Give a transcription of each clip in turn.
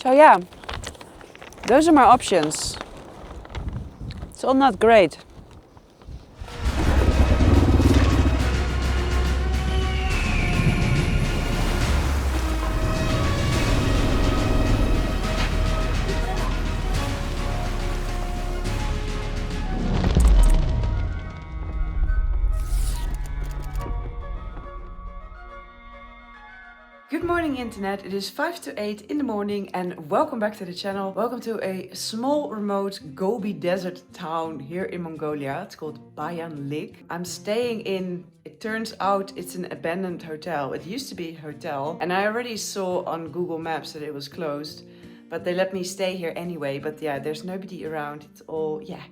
So yeah, those are my options. It's all not great. Good morning internet, it is 5 to 8 in the morning and welcome back to the channel. Welcome to a small remote Gobi desert town here in Mongolia. It's called Bayan Lik. I'm staying in, it turns out it's an abandoned hotel. It used to be a hotel and I already saw on Google Maps that it was closed. But they let me stay here anyway. But yeah, there's nobody around. It's all, yeah,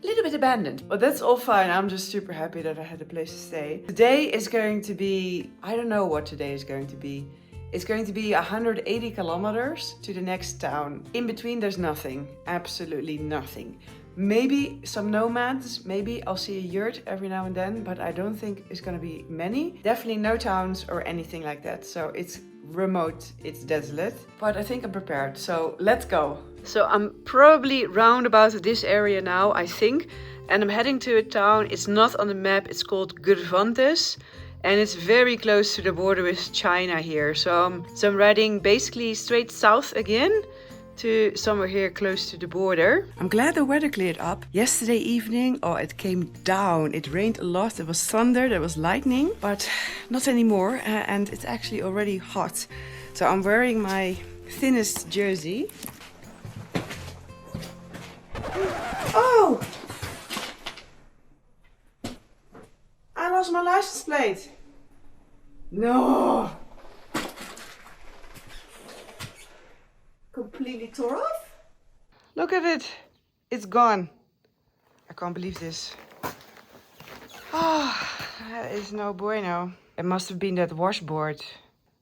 a little bit abandoned. But that's all fine. I'm just super happy that I had a place to stay. Today is going to be, I don't know what today is going to be. It's going to be 180 kilometers to the next town. In between there's nothing, absolutely nothing. Maybe some nomads, maybe I'll see a yurt every now and then, but I don't think it's gonna be many. Definitely no towns or anything like that. So it's remote, it's desolate, but I think I'm prepared. So let's go. So I'm probably round about this area now, I think. And I'm heading to a town, it's not on the map, it's called Gurvantes. And it's very close to the border with China here. So I'm riding basically straight south again to somewhere here close to the border. I'm glad the weather cleared up. Yesterday evening, oh, it came down. It rained a lot. There was thunder, there was lightning, but not anymore. And it's actually already hot. So I'm wearing my thinnest jersey. Oh! I lost my license plate. No! Completely tore off? Look at it. It's gone. I can't believe this. Oh, that is no bueno. It must have been that washboard.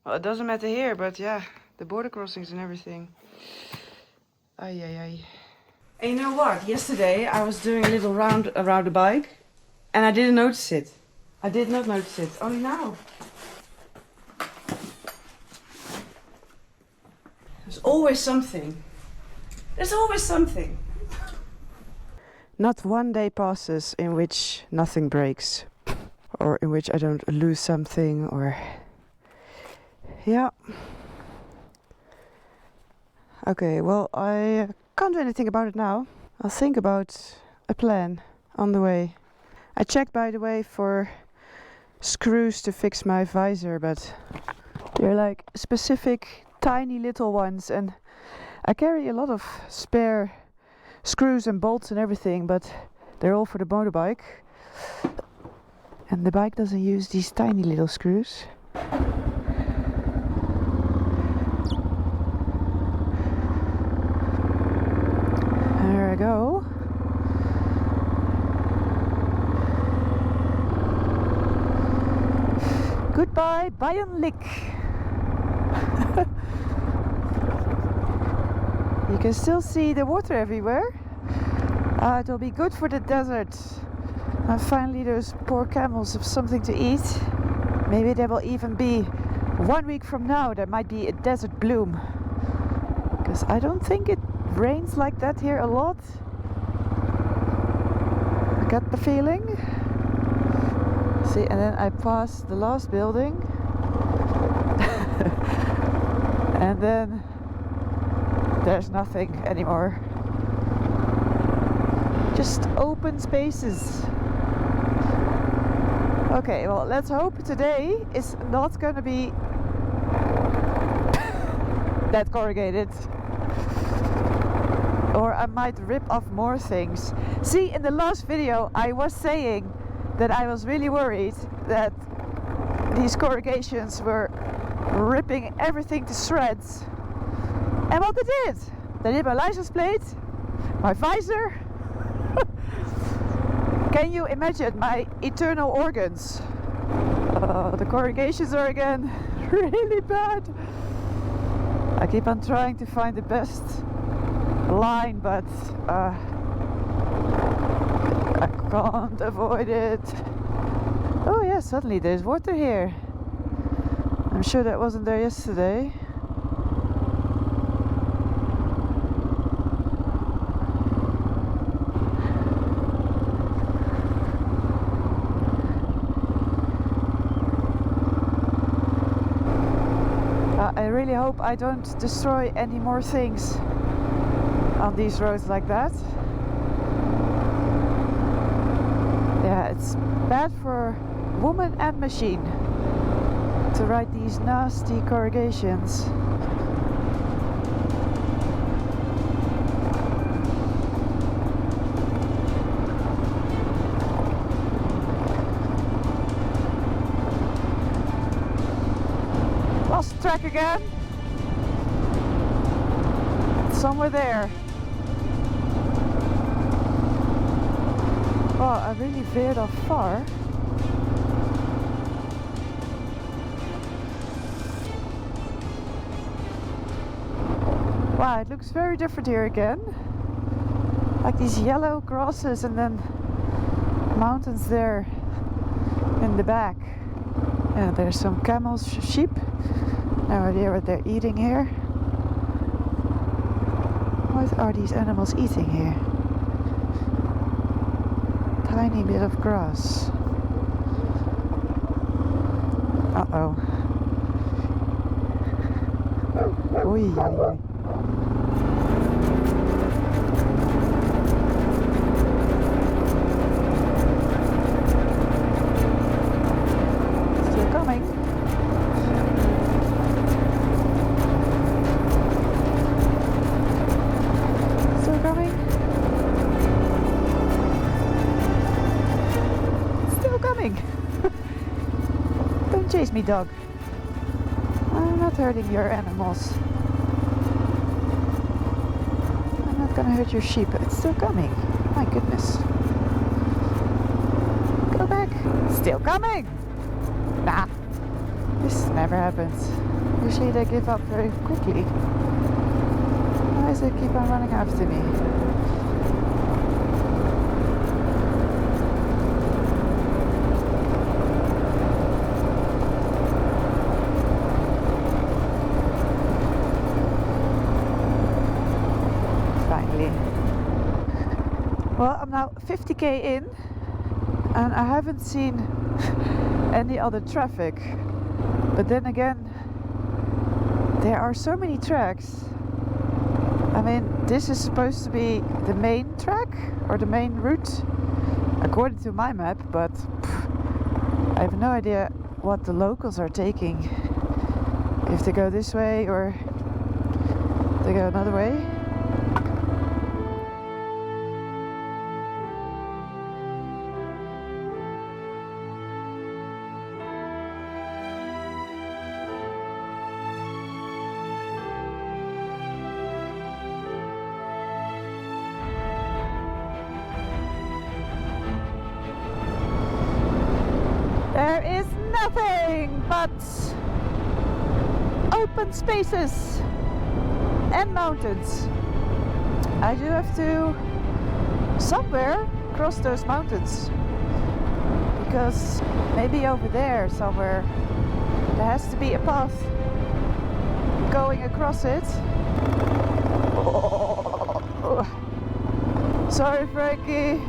Well, it doesn't matter here, but yeah, the border crossings and everything. Ay, ay, ay. And you know what? Yesterday I was doing a little round around the bike and I didn't notice it. I did not notice it, only now. There's always something. There's always something. Not one day passes in which nothing breaks. Or in which I don't lose something or... Yeah. Okay, well, I can't do anything about it now. I'll think about a plan on the way. I checked, by the way, for screws to fix my visor, but they're like specific tiny little ones, and I carry a lot of spare screws and bolts and everything, but they're all for the motorbike, and the bike doesn't use these tiny little screws. There I go. Goodbye, Bayan Lik. You can still see the water everywhere. It will be good for the desert. And finally those poor camels have something to eat. Maybe there will even be 1 week from now, there might be a desert bloom. Because I don't think it rains like that here a lot. I got the feeling. See, and then I pass the last building and then there's nothing anymore. Just open spaces. Okay, well, let's hope today is not gonna be that corrugated. Or I might rip off more things. See, in the last video I was saying that I was really worried that these corrugations were ripping everything to shreds. And what they did? They did my license plate, my visor. Can you imagine my internal organs? The corrugations are again really bad. I keep on trying to find the best line, but I can't avoid it. Oh yeah, suddenly there's water here. I'm sure that wasn't there yesterday. really hope I don't destroy any more things on these roads like that. Yeah, it's bad for woman and machine to ride these nasty corrugations. Lost track again. Somewhere there. Oh, I really veered off far. Wow, it looks very different here again. Like these yellow grasses and then mountains there in the back. Yeah, there's some camels, sheep. No idea what they're eating here. What are these animals eating here? Tiny bit of grass. Uh-oh. Oei, oei, oei. Still coming. Still coming. Still coming. Don't chase me, dog. I'm not hurting your animals. I'm not gonna hurt your sheep. It's still coming. My goodness. Go back. Still coming. Nah. This never happens. Usually they give up very quickly. Why does it keep on running after me? Well, I'm now 50k in and I haven't seen any other traffic. But then again, there are so many tracks. I mean, this is supposed to be the main track or the main route according to my map, but I have no idea what the locals are taking. If they go this way or they go another way. There is nothing but open spaces and mountains. I do have to somewhere cross those mountains because maybe over there somewhere there has to be a path going across it. Oh. Sorry, Frankie.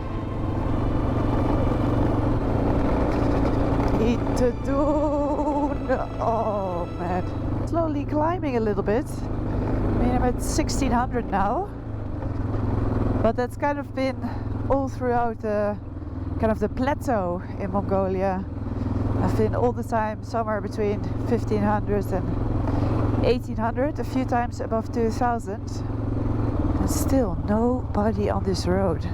Oh man. Slowly climbing a little bit. I mean, I'm at 1600 now. But that's kind of been all throughout kind of the plateau in Mongolia. I've been all the time somewhere between 1500 and 1800, a few times above 2000. And still nobody on this road.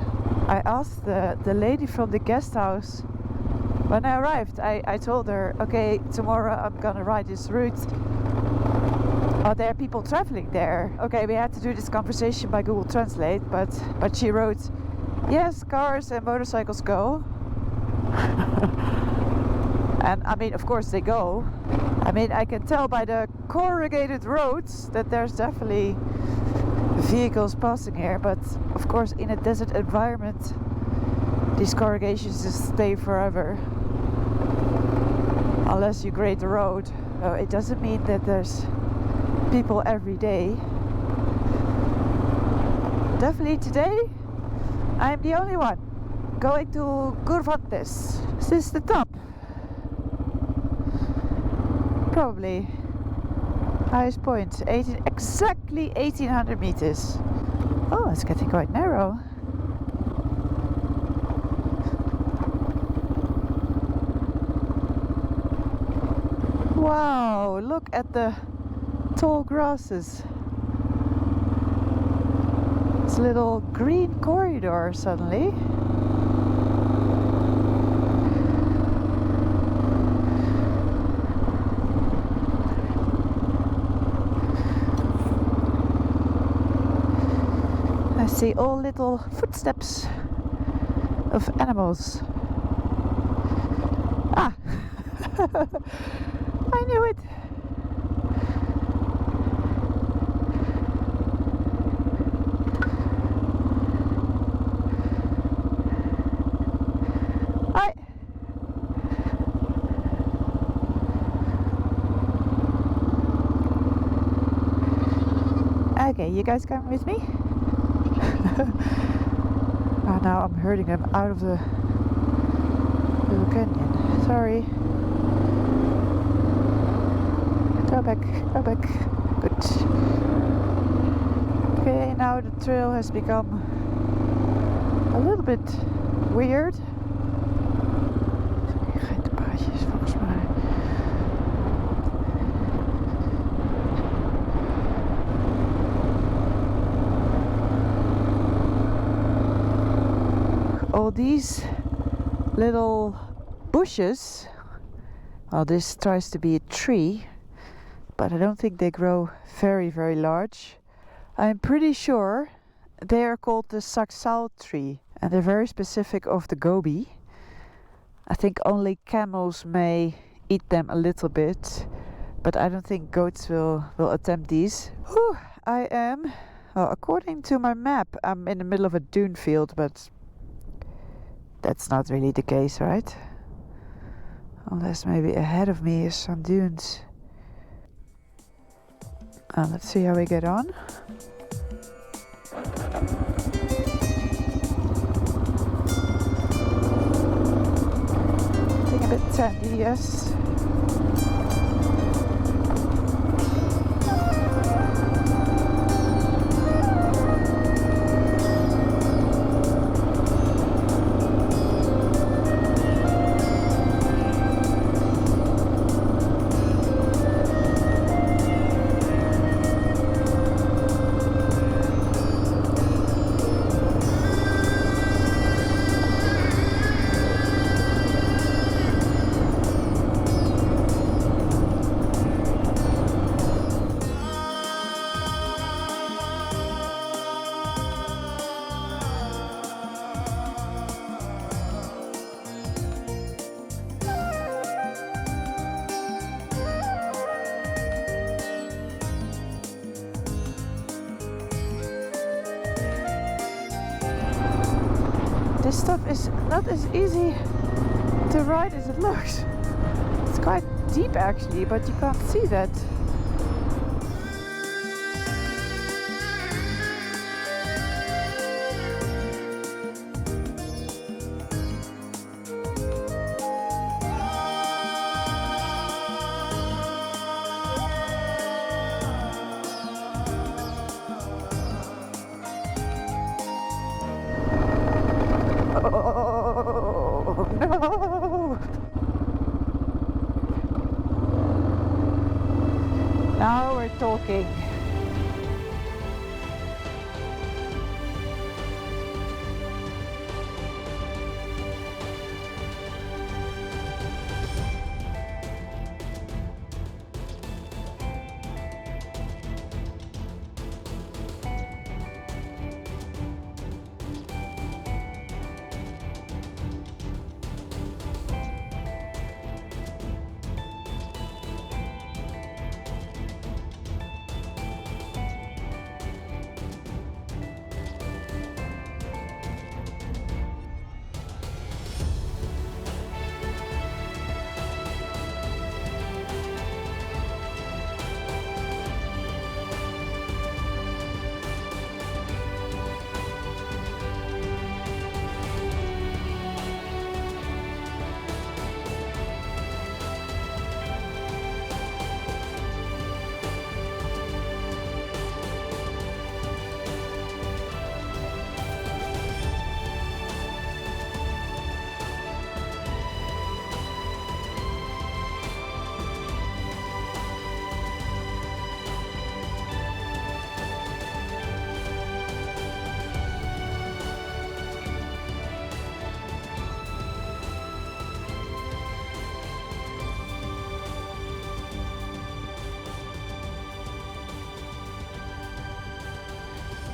I asked the lady from the guest house. When I arrived, I told her, okay, tomorrow I'm gonna ride this route. Are there people traveling there? Okay, we had to do this conversation by Google Translate, but she wrote, yes, cars and motorcycles go. And I mean, of course they go. I mean, I can tell by the corrugated roads that there's definitely vehicles passing here, but of course in a desert environment, these corrugations just stay forever. Unless you grade the road. So it doesn't mean that there's people every day. Definitely today, I'm the only one going to Gurvantes. Is this the top? Probably. Highest point, exactly 1800 meters. Oh, it's getting quite narrow. Wow, look at the tall grasses. It's a little green corridor suddenly. I see all little footsteps of animals. Ah! I knew it! Okay, you guys come with me? Oh, now I'm herding them out of the little canyon. Sorry. Go back, go back. Good. Okay, now the trail has become a little bit weird. Geitenpaadjes volgens mij. All these little bushes, well, this tries to be a tree, but I don't think they grow very, very large. I'm pretty sure they are called the saksal tree, and they're very specific of the Gobi. I think only camels may eat them a little bit, but I don't think goats will attempt these. Whew, I am, well, according to my map, I'm in the middle of a dune field, but that's not really the case, right? Unless maybe ahead of me is some dunes. Let's see how we get on. I think a bit sandy, yes. This stuff is not as easy to ride as it looks. It's quite deep actually, but you can't see that. Oh no! Now we're talking.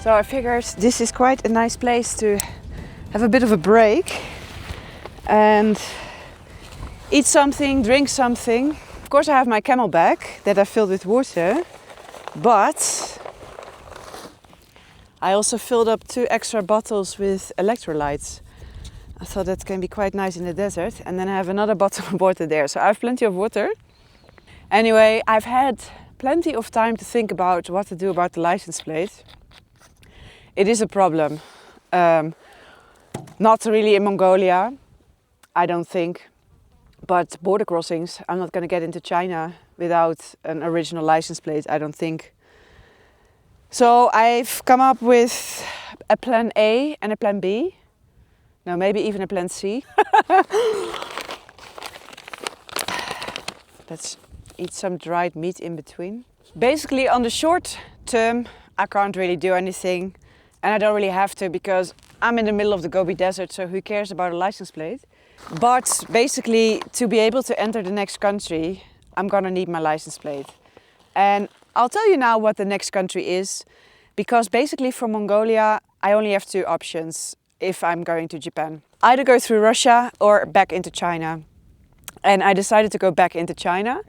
So I figured this is quite a nice place to have a bit of a break and eat something, drink something. Of course I have my camelback that I filled with water, but I also filled up 2 extra bottles with electrolytes. I thought that can be quite nice in the desert. And then I have another bottle of water there. So I have plenty of water. Anyway, I've had plenty of time to think about what to do about the license plate. It is a problem. Not really in Mongolia, I don't think. But border crossings, I'm not going to get into China without an original license plate, I don't think. So I've come up with a plan A and a plan B. No, maybe even a plan C. Let's eat some dried meat in between. Basically, on the short term, I can't really do anything. And I don't really have to because I'm in the middle of the Gobi Desert, so who cares about a license plate? But basically, to be able to enter the next country, I'm gonna need my license plate. And I'll tell you now what the next country is, because basically for Mongolia, I only have 2 options if I'm going to Japan. Either go through Russia or back into China. And I decided to go back into China.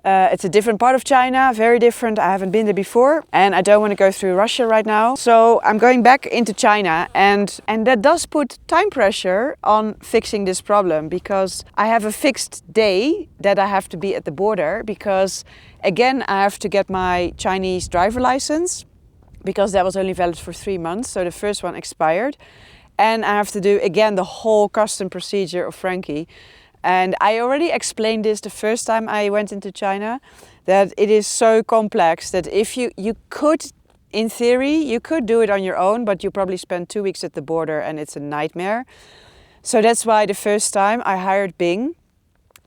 It's a different part of China, very different. I haven't been there before and I don't want to go through Russia right now. So I'm going back into China and that does put time pressure on fixing this problem because I have a fixed day that I have to be at the border because again, I have to get my Chinese driver license because that was only valid for 3 months. So the first one expired and I have to do again the whole custom procedure of Frankie. And I already explained this the first time I went into China, that it is so complex that if you could, in theory, you could do it on your own, but you probably spend 2 weeks at the border and it's a nightmare. So that's why the first time I hired Bing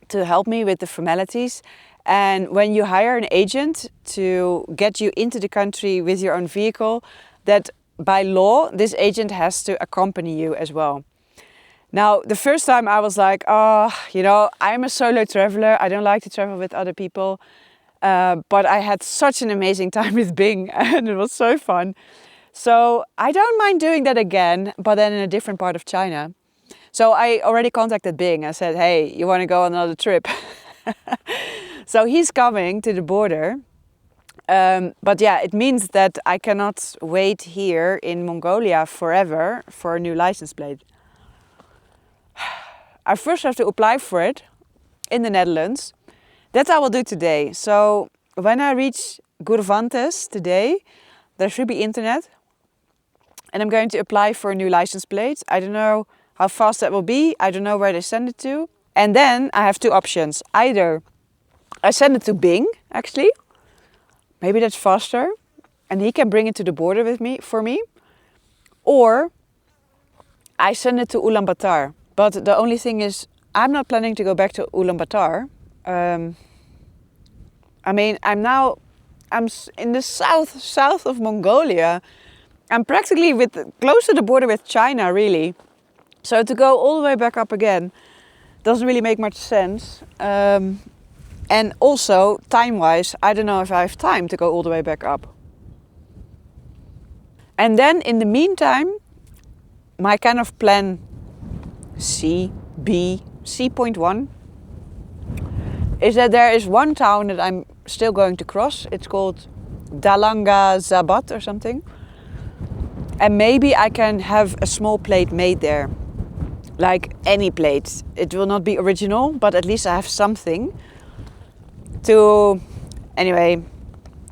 to help me with the formalities. And when you hire an agent to get you into the country with your own vehicle, that by law, this agent has to accompany you as well. Now, the first time I was like, oh, you know, I'm a solo traveler. I don't like to travel with other people. But I had such an amazing time with Bing and it was so fun. So I don't mind doing that again, but then in a different part of China. So I already contacted Bing. I said, hey, you want to go on another trip? So he's coming to the border. But yeah, it means that I cannot wait here in Mongolia forever for a new license plate. I first have to apply for it in the Netherlands. That I will do today. So when I reach Gurvantes today, there should be internet. And I'm going to apply for a new license plate. I don't know how fast that will be. I don't know where they send it to. And then I have 2 options. Either I send it to Bing, actually. Maybe that's faster. And he can bring it to the border with me for me. Or I send it to Ulaanbaatar. But the only thing is, I'm not planning to go back to Ulaanbaatar. I mean, I'm in the south of Mongolia. I'm practically close to the border with China, really. So to go all the way back up again doesn't really make much sense. And also, time-wise, I don't know if I have time to go all the way back up. And then, in the meantime, my kind of plan C.1 is that there is one town that I'm still going to cross. It's called Dalanga Zabat or something. And maybe I can have a small plate made there. Like any plate. It will not be original, but at least I have something to, anyway,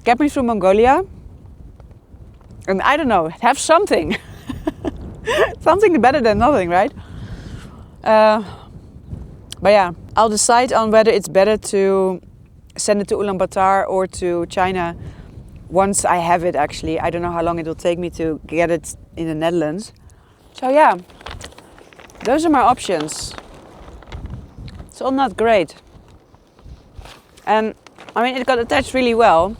get me through Mongolia. And I don't know, have something. Something better than nothing, right? But yeah, I'll decide on whether it's better to send it to Ulaanbaatar or to China once I have it, actually. I don't know how long it will take me to get it in the Netherlands. So yeah, those are my options. It's all not great. And I mean, it got attached really well.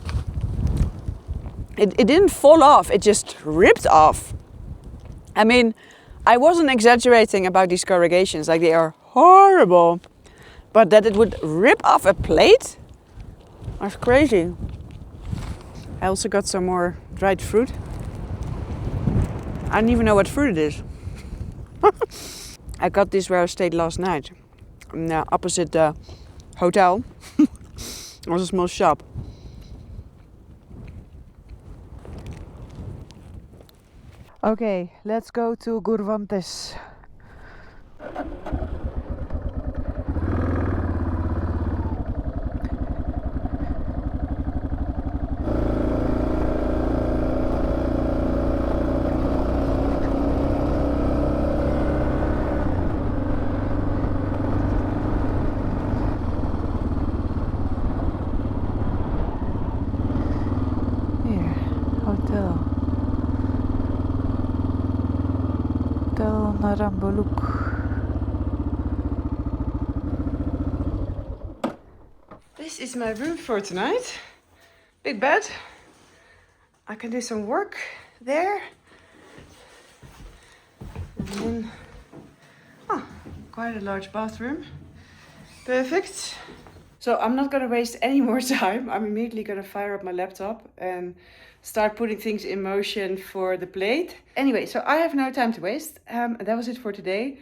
It didn't fall off, it just ripped off. I mean, I wasn't exaggerating about these corrugations, like they are horrible. But that it would rip off a plate? That's crazy. I also got some more dried fruit. I don't even know what fruit it is. I got this where I stayed last night. Opposite the hotel. It was a small shop. Okay, let's go to Gurvantes. This is my room for tonight. Big bed. I can do some work there. And then, quite a large bathroom. Perfect. So I'm not gonna waste any more time. I'm immediately gonna fire up my laptop and start putting things in motion for the plate. Anyway, so I have no time to waste. That was it for today.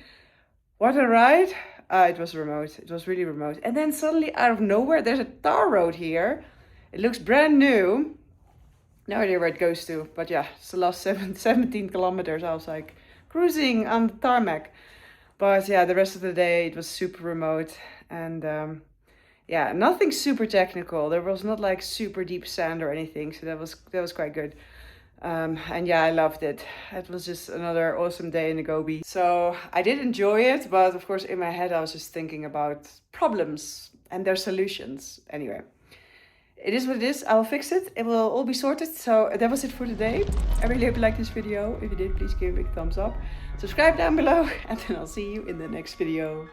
What a ride. It was remote. It was really remote. And then suddenly out of nowhere, there's a tar road here. It looks brand new. No idea where it goes to, but yeah, it's the last 17 kilometers. I was like cruising on the tarmac. But yeah, the rest of the day it was super remote and yeah, nothing super technical. There was not like super deep sand or anything, so that was quite good. And yeah, I loved it. It was just another awesome day in the Gobi. So I did enjoy it, but of course in my head I was just thinking about problems and their solutions. Anyway, it is what it is. I'll fix it. It will all be sorted. So that was it for today. I really hope you liked this video. If you did, please give it a big thumbs up. Subscribe down below and then I'll see you in the next video.